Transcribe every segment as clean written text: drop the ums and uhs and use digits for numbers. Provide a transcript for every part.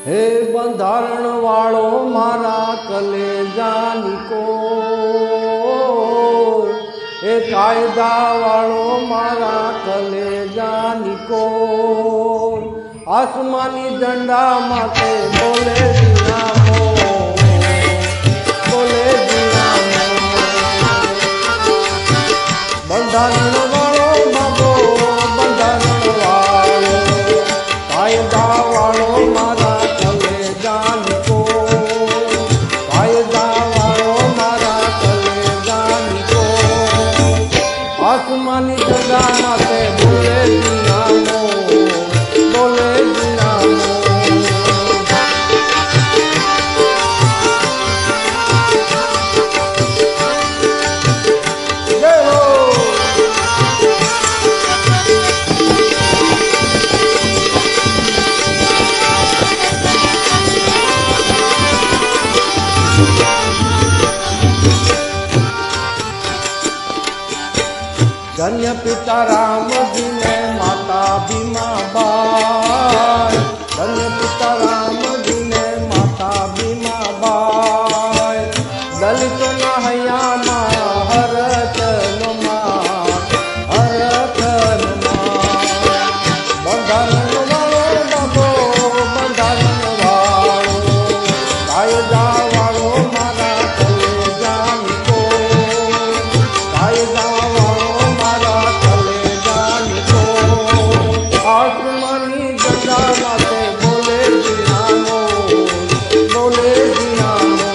હે બંધારણ વાળો મારા કલેજાની કોર, હે કાયદા વાળો મારા કલેજાની કોર, આસમાની ઝંડા માટે બોલે દિનામો, બોલે દિનામો. બંધારણ વાળો બાબો, બંધારણ વાળો, કાયદા વાળો મારા કલેજાની કોર, કાયદા વાળો મારા કલેજાની કોર, આસમાની ઝંડા માટે બોલે દિનામો, બોલે દિનામો. धन्य पिता राम जी ने माता भीमा बाई, धन्य पिता राम जी ने माता भीमा बाई, दलितों ना हया माँ हर तन माँ, हर तन माँ. બંધારણ વાળો બાબો, બંધારણ વાળો, કાયદા વાળો મારા કલેજાની કોર, કાયદા આસમાની ઝંડા માટે બોલે દિનામો, બોલે દિનામો.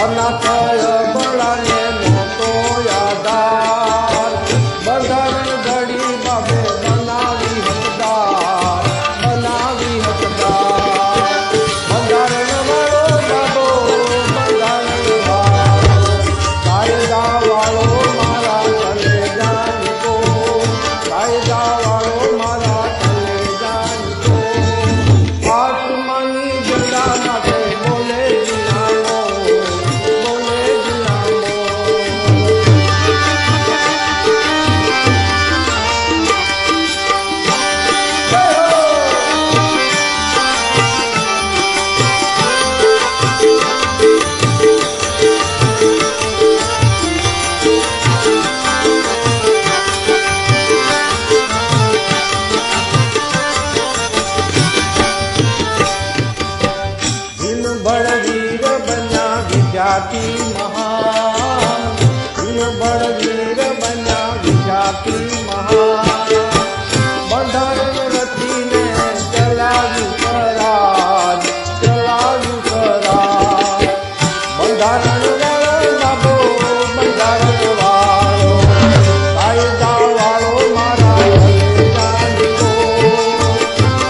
અનાથ બળ વિજાતી મહાન વીર બળવીર બન્યા વિજાતી મહાન બંધારણ રચીને ચલાવ્યું સ્વરાજ ચલાવ્યું સ્વરાજ બંધારણ વાળો બાબો બંધારણ વાળો કાયદા વાળો મારા જાણીતો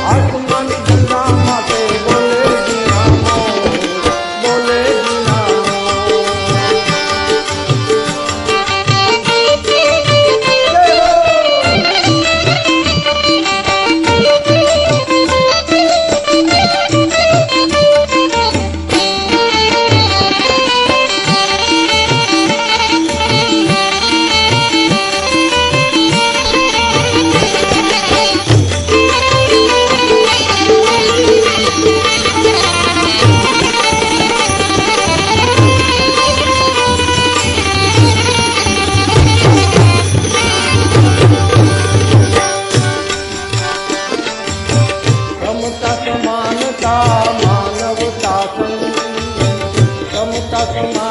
આત્માની ગંગા માટે બોલે દિનામો બોલે દિનામો સમતા સમાનતા માનવતા સમતા સમાનતા